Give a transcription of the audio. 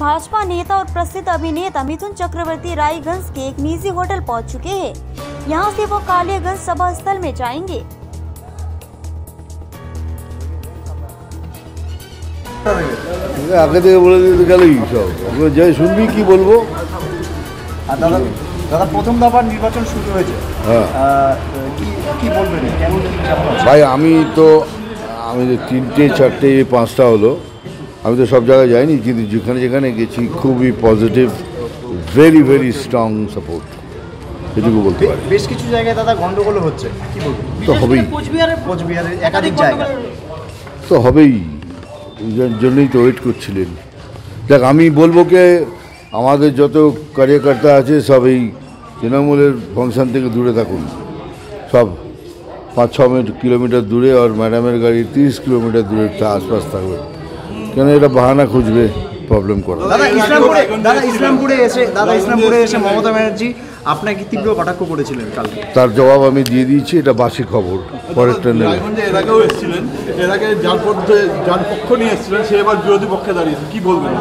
भाजपा नेता और प्रसिद्ध अभिनेता मिथुन चक्रवर्ती रायगंज के एक निजी होटल पहुंच चुके हैं। यहां से वो कालियागंज सभा स्थल में जाएंगे। आगे থেকে বলে দিতে গেলেই সব যাই শুনবি কি বলবো। দাদা প্রথম দফার নির্বাচন শুরু হয়েছে, কি বলবেন? ভাই আমি তো তিনটে চারটে পাঁচটা হলো, আমি তো সব জায়গায় যাইনি, কিন্তু যেখানে যেখানে গেছি খুবই positive, very very strong support, এটুকু বলতে পারি। বেশ কিছু জায়গায় দাদা গন্ডগোল হচ্ছে, কি বলবেন? তো হবেই, কোচবিহারের একাধিক জায়গা তো হবেই, এই জন্যই তো ওয়েট করছিলেন। দেখ আমি বলবো কে আমাদের যত কার্যকর্তা আছে সব এই তৃণমূলের ফাংশন থেকে দূরে থাকুন, সব 5-6 কিলোমিটার দূরে, আর ম্যাডামের গাড়ি 30 কিলোমিটার দূরে আশপাশ থাকবে, কেন এটা বাহানা খুঁজবে প্রবলেম করা। ইসলামপুরে এসে মমতা ব্যানার্জি আপনাকে তীব্র কটাক্ষ করেছিলেন কালকে, তার জবাব আমি দিয়ে দিয়েছি, এটা বাসি খবর, পরের ট্রেনে। এর আগেও এসেছিলেন, এর আগে যার পক্ষ নিয়ে এসেছিলেন সে এবার বিরোধী পক্ষে দাঁড়িয়েছে, কি বলবেন?